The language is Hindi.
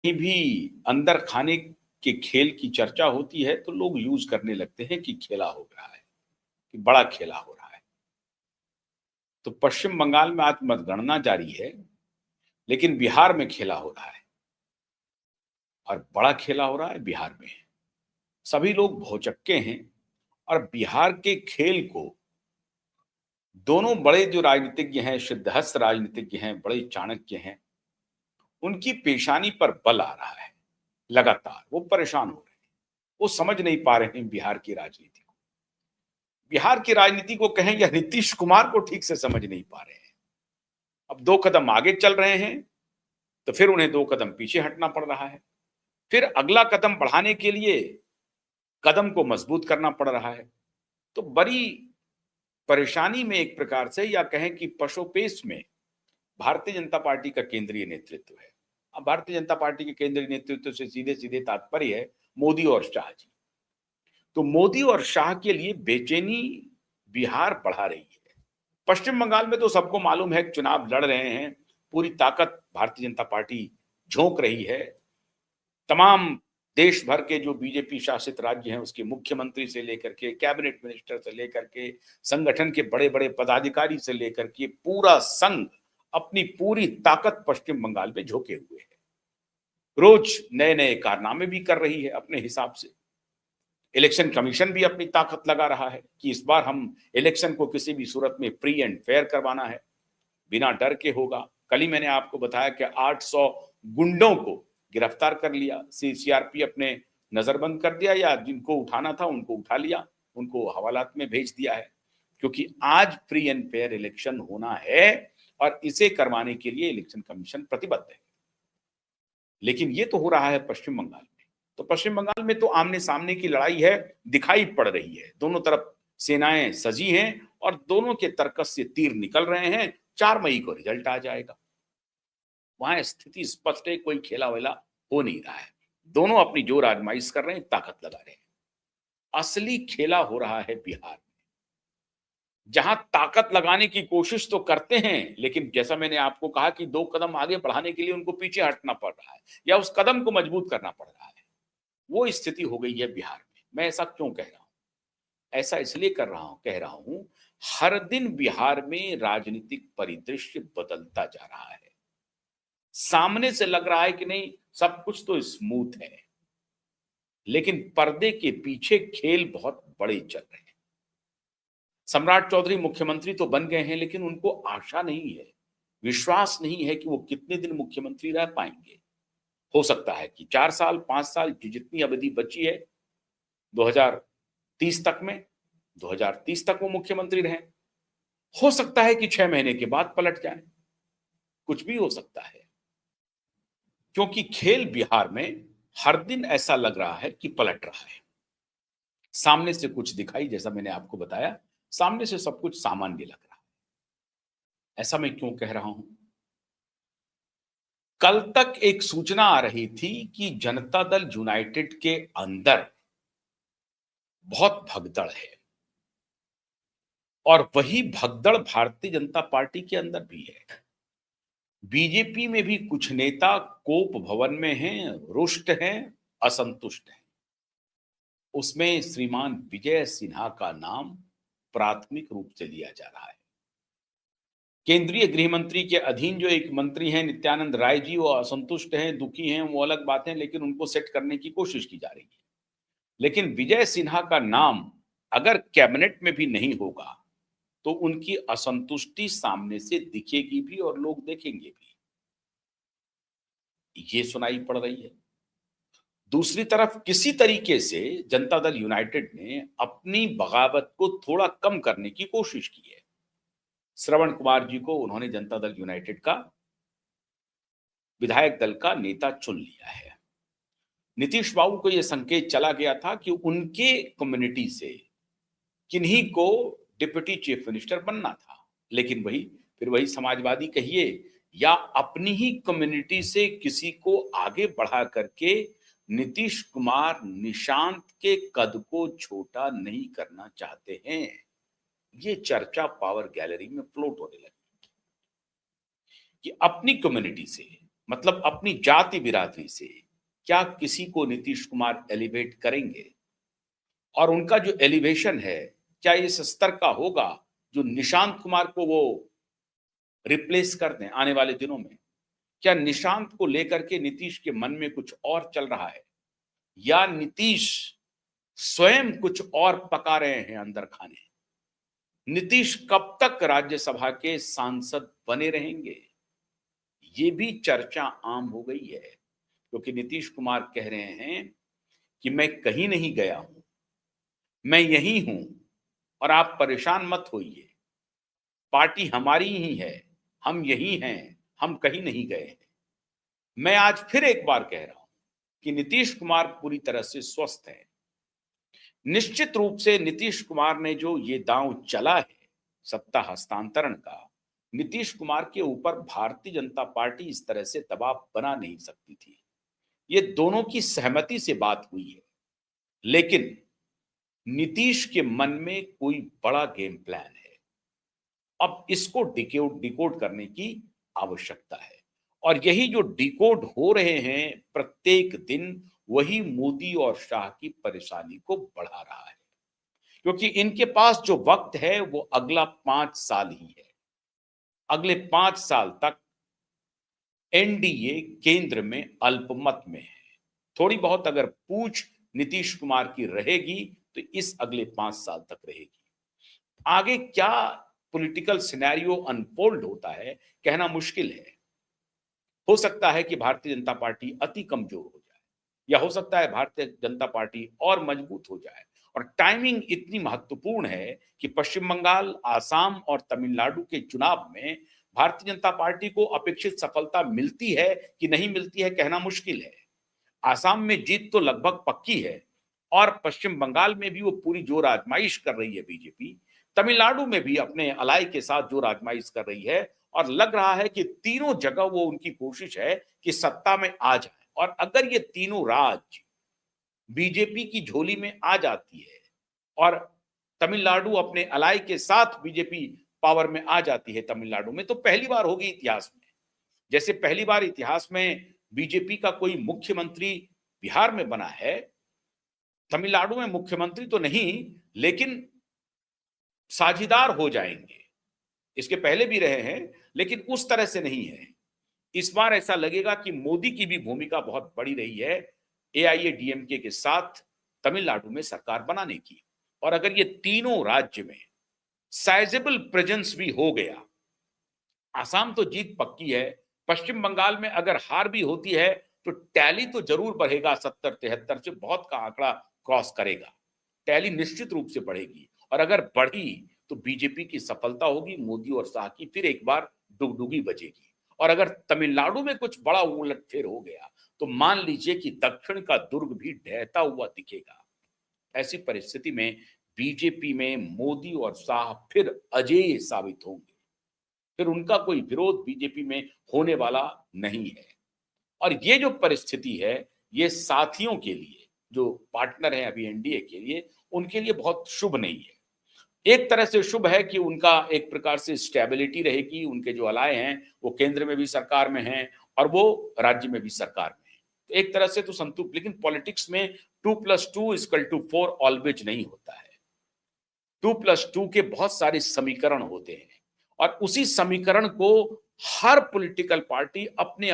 कहीं भी अंदर खाने के खेल की चर्चा होती है तो लोग यूज करने लगते हैं कि खेला हो रहा है, कि बड़ा खेला हो रहा है। तो पश्चिम बंगाल में आज मतगणना जारी है, लेकिन बिहार में खेला हो रहा है और बड़ा खेला हो रहा है बिहार में। सभी लोग भौचक्के हैं और बिहार के खेल को दोनों बड़े जो राजनीतिज्ञ हैं, सिद्धहस्त राजनीतिज्ञ हैं, बड़े चाणक्य हैं, उनकी पेशानी पर बल आ रहा है। लगातार वो परेशान हो रहे हैं, वो समझ नहीं पा रहे हैं बिहार की राजनीति को। बिहार की राजनीति को कहें या नीतीश कुमार को ठीक से समझ नहीं पा रहे हैं। अब 2 कदम आगे चल रहे हैं, तो फिर उन्हें 2 कदम पीछे हटना पड़ रहा है। फिर अगला कदम बढ़ाने के लिए कदम को मजबूत करना पड़ रहा है। तो बड़ी परेशानी में एक प्रकार से, या कहें कि पशोपेश में भारतीय जनता पार्टी का केंद्रीय नेतृत्व है। अब भारतीय जनता पार्टी के केंद्रीय नेतृत्व से सीधे-सीधे तात्पर्य है मोदी और शाह जी। तो मोदी और शाह के लिए बेचैनी बिहार बढ़ा रही है। पश्चिम बंगाल में तो सबको मालूम है कि चुनाव लड़ रहे हैं, पूरी ताकत भारतीय जनता पार्टी झोंक रही है। तमाम देश भर के जो बीजेपी शासित राज्य हैं, उसके मुख्यमंत्री से लेकर के कैबिनेट मिनिस्टर से लेकर के संगठन के बड़े-बड़े पदाधिकारी से लेकर के पूरा संघ अपनी पूरी ताकत पश्चिम बंगाल में झोंके हुए है। रोज नए-नए कारनामे भी कर रही है अपने हिसाब से। इलेक्शन कमीशन भी अपनी ताकत लगा रहा है कि इस बार हम इलेक्शन को किसी भी सूरत में फ्री एंड फेयर करवाना है, बिना डर के होगा। कल ही मैंने आपको बताया कि 800 गुंडों को गिरफ्तार कर लिया, सीआरपीएफ ने नजरबंद कर दिया, या जिनको उठाना था उनको उठा लिया, उनको हवालात में भेज दिया है, क्योंकि आज फ्री एंड फेयर इलेक्शन होना है और इसे करवाने के लिए इलेक्शन कमीशन प्रतिबद्ध है। लेकिन ये तो हो रहा है पश्चिम बंगाल में। तो पश्चिम बंगाल में तो आमने सामने की लड़ाई है, दिखाई पड़ रही है। दोनों तरफ सेनाएं सजी हैं और दोनों के तर्कस से तीर निकल रहे हैं। 4 मई को रिजल्ट आ जाएगा। वहां स्थिति स्पष्ट है, कोई खेला वेला हो नहीं रहा है। दोनों अपनी जोर आजमाइश कर रहे हैं, ताकत लगा रहे हैं। असली खेला हो रहा है बिहार में, जहां ताकत लगाने की कोशिश तो करते हैं, लेकिन जैसा मैंने आपको कहा कि 2 कदम आगे बढ़ाने के लिए उनको पीछे हटना पड़ रहा है या उस कदम को मजबूत करना पड़ रहा है। वो स्थिति हो गई है बिहार में। मैं ऐसा क्यों कह रहा हूं? ऐसा इसलिए कह रहा हूं, हर दिन बिहार में राजनीतिक परिदृश्य बदलता जा रहा है। सामने से लग रहा है कि नहीं, सब कुछ तो स्मूथ है, लेकिन पर्दे के पीछे खेल बहुत बड़े चल रहे हैं। सम्राट चौधरी मुख्यमंत्री तो बन गए हैं, लेकिन उनको आशा नहीं है, विश्वास नहीं है कि वो कितने दिन मुख्यमंत्री रह पाएंगे। हो सकता है कि 4 साल, 5 साल की जितनी अवधि बची है, 2030 तक में, 2030 तक वो मुख्यमंत्री रहें। हो सकता है कि 6 महीने के बाद पलट जाए, कुछ भी हो सकता है। क्योंकि खेल बिहार में हर दिन ऐसा लग रहा है कि पलट रहा है। सामने से कुछ दिखाई, जैसा मैंने आपको बताया, सामने से सब कुछ सामान्य लग रहा है। ऐसा मैं क्यों कह रहा हूं? कल तक एक सूचना आ रही थी कि जनता दल यूनाइटेड के अंदर बहुत भगदड़ है, और वही भगदड़ भारतीय जनता पार्टी के अंदर भी है। बीजेपी में भी कुछ नेता कोप भवन में हैं, रुष्ट हैं, असंतुष्ट हैं। उसमें श्रीमान विजय सिन्हा का नाम प्राथमिक रूप से लिया जा रहा है। केंद्रीय गृह मंत्री के अधीन जो एक मंत्री हैं नित्यानंद राय जी, वो असंतुष्ट हैं, दुखी हैं, वो अलग बात है, लेकिन उनको सेट करने की कोशिश की जा रही है। लेकिन विजय सिन्हा का नाम अगर कैबिनेट में भी नहीं होगा, तो उनकी असंतुष्टि सामने से दिखेगी भी और लोग देखेंगे भी। ये सुनाई पड़ रही है। दूसरी तरफ किसी तरीके से जनता दल यूनाइटेड ने अपनी बगावत को थोड़ा कम करने की कोशिश की है। श्रवण कुमार जी को उन्होंने जनता दल यूनाइटेड का विधायक दल का नेता चुन लिया है। नीतीश बाबू को यह संकेत चला गया था कि उनके कम्युनिटी से किन्हीं को डिप्टी चीफ मिनिस्टर बनना था, लेकिन फिर वही समाजवादी कहिए या अपनी ही कम्युनिटी से किसी को आगे बढ़ा करके नीतीश कुमार निशांत के कद को छोटा नहीं करना चाहते हैं। ये चर्चा पावर गैलरी में फ्लोट होने लगी कि अपनी कम्युनिटी से, मतलब अपनी जाति बिरादरी से क्या किसी को नीतीश कुमार एलिवेट करेंगे? और उनका जो एलिवेशन है, क्या इस स्तर का होगा जो निशांत कुमार को वो रिप्लेस कर दें आने वाले दिनों में? क्या निशांत को लेकर के नीतीश के मन में कुछ और चल रहा है, या नीतीश स्वयं कुछ और पका रहे हैं अंदर खाने? नीतीश कब तक राज्यसभा के सांसद बने रहेंगे? ये भी चर्चा आम हो गई है, क्योंकि नीतीश कुमार कह रहे हैं कि मैं कहीं नहीं गया हूं, मैं यही हूं और आप परेशान मत होइए। पार्टी हमारी ही है, हम यही हैं, हम कहीं नहीं गए हैं। मैं आज फिर एक बार कह रहा हूं कि नीतीश कुमार पूरी तरह से स्वस्थ हैं। निश्चित रूप से नीतीश कुमार ने जो ये दांव चला है सत्ता हस्तांतरण का, नीतीश कुमार के ऊपर भारतीय जनता पार्टी इस तरह से दबाव बना नहीं सकती थी। ये दोनों की सहमति से बात हुई है, लेकिन नीतीश के मन में कोई बड़ा गेम प्लान है। अब इसको डिकोड डिकोड करने की आवश्यक्ता है, और यही जो डिकोड हो रहे हैं प्रत्येक दिन, वही मोदी और शाह की परेशानी को बढ़ा रहा है, क्योंकि इनके पास जो वक्त है वो अगला 5 साल ही है। अगले 5 साल तक एनडीए केंद्र में अल्पमत में है। थोड़ी बहुत अगर पूछ नीतीश कुमार की रहेगी तो इस अगले 5 साल तक रहेगी। आगे क्या पॉलिटिकल सिनेरियो अनफोल्ड होता है, कहना मुश्किल है। हो सकता है कि भारतीय जनता पार्टी अति कमजोर हो जाए, या हो सकता है भारतीय जनता पार्टी और मजबूत हो जाए। और टाइमिंग इतनी महत्वपूर्ण है कि पश्चिम बंगाल, आसाम और तमिलनाडु के चुनाव में भारतीय जनता पार्टी को अपेक्षित सफलता मिलती है कि नहीं मिलती है, कहना मुश्किल है। आसाम में जीत तो लगभग पक्की है, और पश्चिम बंगाल में भी वो पूरी जोर आजमाइश कर रही है बीजेपी। तमिलनाडु में भी अपने अलाई के साथ जोर आजमाइश कर रही है, और लग रहा है कि तीनों जगह वो उनकी कोशिश है कि सत्ता में आ जाए। और अगर ये तीनों राज्य बीजेपी की झोली में आ जाती है और तमिलनाडु अपने अलाई के साथ बीजेपी पावर में आ जाती है तमिलनाडु में, तो पहली बार होगी इतिहास में। जैसे पहली बार इतिहास में बीजेपी का कोई मुख्यमंत्री बिहार में बना है, तमिलनाडु में मुख्यमंत्री तो नहीं लेकिन साझीदार हो जाएंगे। इसके पहले भी रहे हैं, लेकिन उस तरह से नहीं है। इस बार ऐसा लगेगा कि मोदी की भी भूमिका बहुत बड़ी रही है एआईएडीएमके के साथ तमिलनाडु में सरकार बनाने की। और अगर ये तीनों राज्य में साइजेबल प्रेजेंस भी हो गया, आसाम तो जीत पक्की है, पश्चिम बंगाल में अगर हार भी होती है तो टैली तो जरूर बढ़ेगा, 70-73 से बहुत का आंकड़ा क्रॉस करेगा। टैली निश्चित रूप से बढ़ेगी, और अगर बढ़ी तो बीजेपी की सफलता होगी, मोदी और शाह की फिर एक बार डुगडुगी बजेगी। और अगर तमिलनाडु में कुछ बड़ा उलटफेर हो गया तो मान लीजिए कि दक्षिण का दुर्ग भी ढहता हुआ दिखेगा। ऐसी परिस्थिति में बीजेपी में मोदी और शाह फिर अजेय साबित होंगे, फिर उनका कोई विरोध बीजेपी में होने वाला नहीं है। और ये जो परिस्थिति है, ये साथियों के लिए, जो पार्टनर हैं अभी एनडीए के लिए, उनके लिए बहुत शुभ नहीं है। एक तरह से शुभ है कि उनका एक प्रकार से स्टेबिलिटी रहेगी, उनके जो अलाय हैं वो केंद्र में भी सरकार में हैं और वो राज्य में भी सरकार में है। तो एक तरह से तो संतुष्ट, लेकिन पॉलिटिक्स में 2+2=4 ऑलवेज नहीं होता है। 2+2 के बहुत सारे समीकरण होते हैं, और उसी समीकरण को हर पॉलिटिकल पार्टी अपने